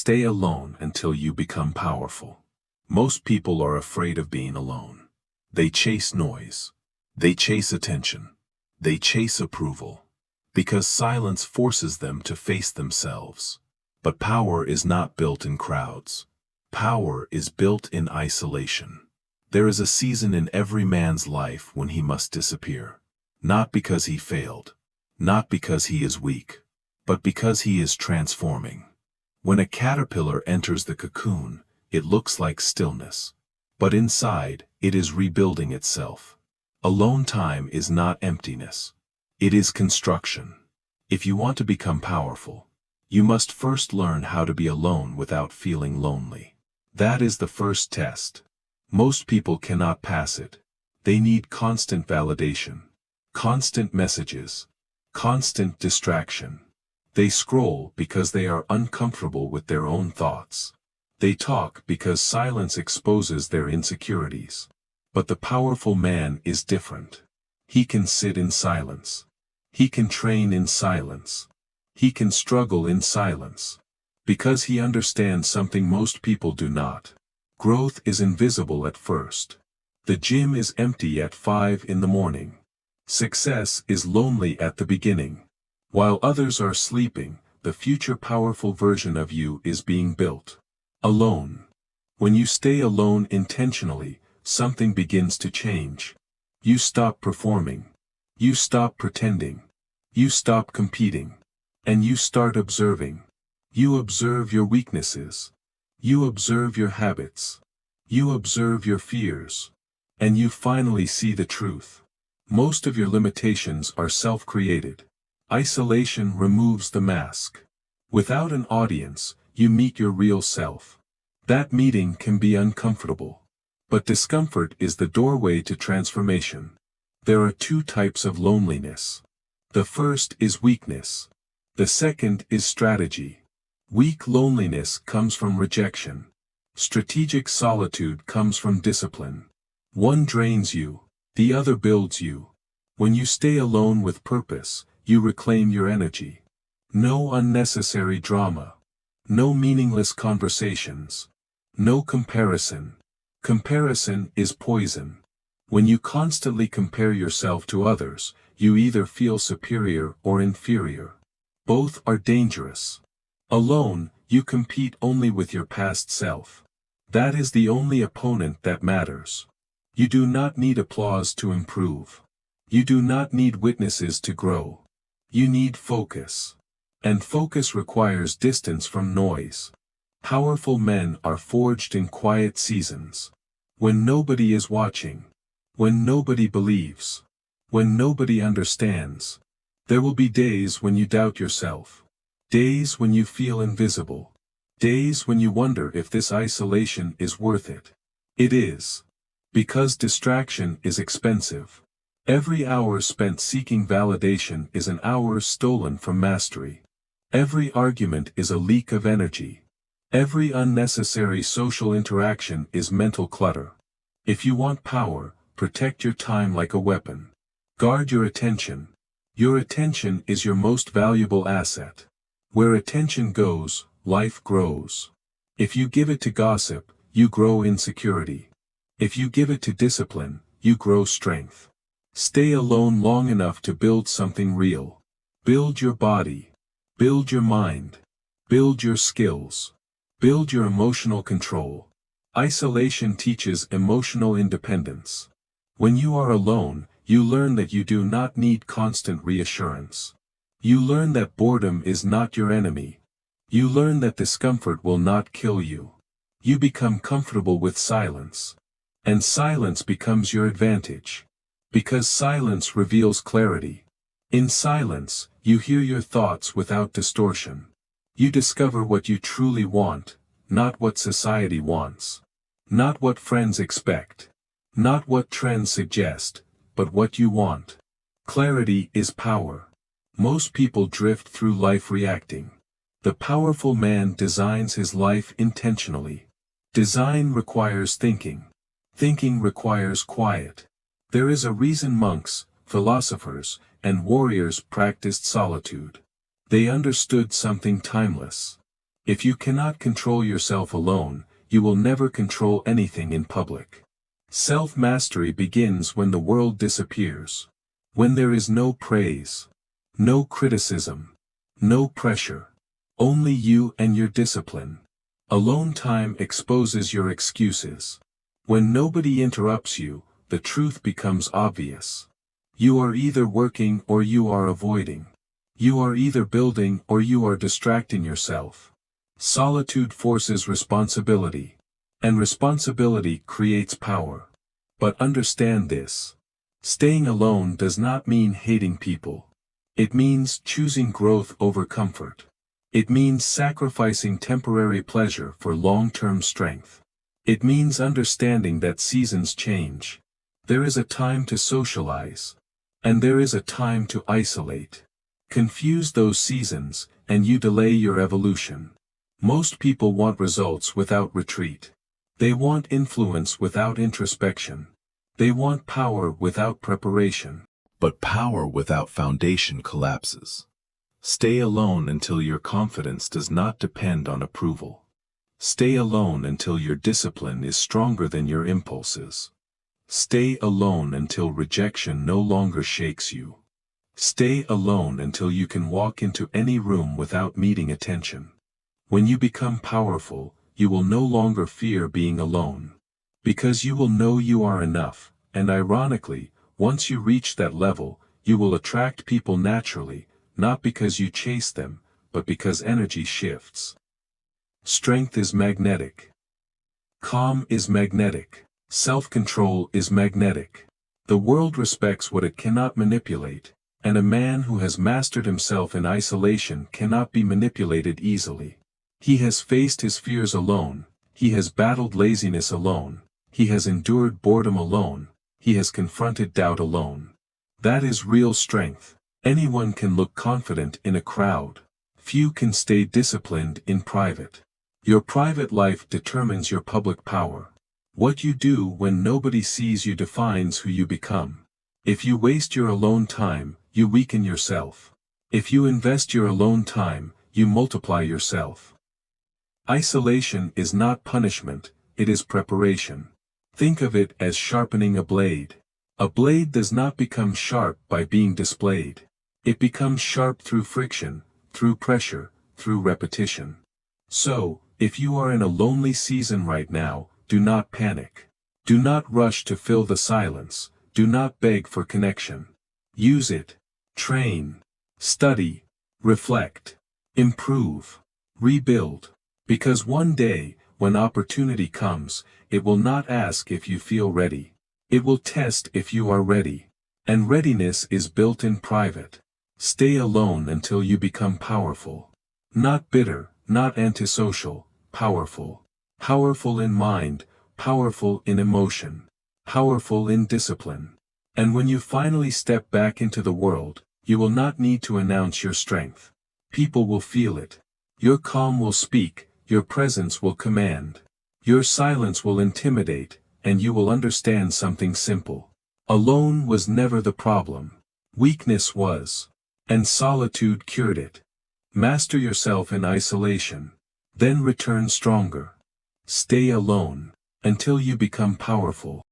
stay alone until you become powerful. Most people are afraid of being alone. They chase noise. They chase attention. They chase approval. Because silence forces them to face themselves. But power is not built in crowds. Power is built in isolation. There is a season in every man's life when he must disappear. Not because he failed. Not because he is weak. But because he is transforming. When a caterpillar enters the cocoon, it looks like stillness. But inside, it is rebuilding itself. Alone time is not emptiness. It is construction. If you want to become powerful, you must first learn how to be alone without feeling lonely. That is the first test. Most people cannot pass it. They need constant validation, constant messages, constant distraction. They scroll because they are uncomfortable with their own thoughts. They talk because silence exposes their insecurities. But the powerful man is different. He can sit in silence. He can train in silence. He can struggle in silence. Because he understands something most people do not. Growth is invisible at first. The gym is empty at 5 in the morning. Success is lonely at the beginning. While others are sleeping, the future powerful version of you is being built. Alone. When you stay alone intentionally, something begins to change. You stop performing. You stop pretending. You stop competing. And you start observing. You observe your weaknesses. You observe your habits. You observe your fears. And you finally see the truth. Most of your limitations are self-created. Isolation removes the mask. Without an audience, you meet your real self. That meeting can be uncomfortable. But discomfort is the doorway to transformation. There are two types of loneliness. The first is weakness. The second is strategy. Weak loneliness comes from rejection. Strategic solitude comes from discipline. One drains you, the other builds you. When you stay alone with purpose, you reclaim your energy. No unnecessary drama. No meaningless conversations. No comparison. Comparison is poison. When you constantly compare yourself to others, you either feel superior or inferior. Both are dangerous. Alone, you compete only with your past self. That is the only opponent that matters. You do not need applause to improve. You do not need witnesses to grow. You need focus. And focus requires distance from noise. Powerful men are forged in quiet seasons. When nobody is watching. When nobody believes. When nobody understands. There will be days when you doubt yourself. Days when you feel invisible. Days when you wonder if this isolation is worth it. It is. Because distraction is expensive. Every hour spent seeking validation is an hour stolen from mastery. Every argument is a leak of energy. Every unnecessary social interaction is mental clutter. If you want power, protect your time like a weapon. Guard your attention. Your attention is your most valuable asset. Where attention goes, life grows. If you give it to gossip, you grow insecurity. If you give it to discipline, you grow strength. Stay alone long enough to build something real. Build your body. Build your mind. Build your skills. Build your emotional control. Isolation teaches emotional independence. When you are alone, you learn that you do not need constant reassurance. You learn that boredom is not your enemy. You learn that discomfort will not kill you. You become comfortable with silence. And silence becomes your advantage. Because silence reveals clarity. In silence, you hear your thoughts without distortion. You discover what you truly want, not what society wants. Not what friends expect. Not what trends suggest, but what you want. Clarity is power. Most people drift through life reacting. The powerful man designs his life intentionally. Design requires thinking. Thinking requires quiet. There is a reason monks, philosophers, and warriors practiced solitude. They understood something timeless. If you cannot control yourself alone, you will never control anything in public. Self-mastery begins when the world disappears. When there is no praise, no criticism, no pressure. Only you and your discipline. Alone time exposes your excuses. When nobody interrupts you, the truth becomes obvious. You are either working or you are avoiding. You are either building or you are distracting yourself. Solitude forces responsibility. And responsibility creates power. But understand this. Staying alone does not mean hating people. It means choosing growth over comfort. It means sacrificing temporary pleasure for long-term strength. It means understanding that seasons change. There is a time to socialize. And there is a time to isolate. Confuse those seasons, and you delay your evolution. Most people want results without retreat. They want influence without introspection. They want power without preparation. But power without foundation collapses. Stay alone until your confidence does not depend on approval. Stay alone until your discipline is stronger than your impulses. Stay alone until rejection no longer shakes you. Stay alone until you can walk into any room without meeting attention. When you become powerful, you will no longer fear being alone. Because you will know you are enough, and ironically, once you reach that level, you will attract people naturally, not because you chase them, but because energy shifts. Strength is magnetic. Calm is magnetic. Self-control is magnetic. The world respects what it cannot manipulate, and a man who has mastered himself in isolation cannot be manipulated easily. He has faced his fears alone, he has battled laziness alone, he has endured boredom alone, he has confronted doubt alone. That is real strength. Anyone can look confident in a crowd. Few can stay disciplined in private. Your private life determines your public power. What you do when nobody sees you defines who you become. If you waste your alone time, you weaken yourself. If you invest your alone time, you multiply yourself. Isolation is not punishment, it is preparation. Think of it as sharpening a blade. A blade does not become sharp by being displayed. It becomes sharp through friction, through pressure, through repetition. So, if you are in a lonely season right now, do not panic. Do not rush to fill the silence, do not beg for connection. Use it. Train. Study. Reflect. Improve. Rebuild. Because one day, when opportunity comes, it will not ask if you feel ready. It will test if you are ready. And readiness is built in private. Stay alone until you become powerful. Not bitter, not antisocial, powerful. Powerful in mind, powerful in emotion, powerful in discipline. And when you finally step back into the world, you will not need to announce your strength. People will feel it. Your calm will speak. Your presence will command. Your silence will intimidate, and you will understand something simple. Alone was never the problem. Weakness was. And solitude cured it. Master yourself in isolation. Then return stronger. Stay alone, until you become powerful.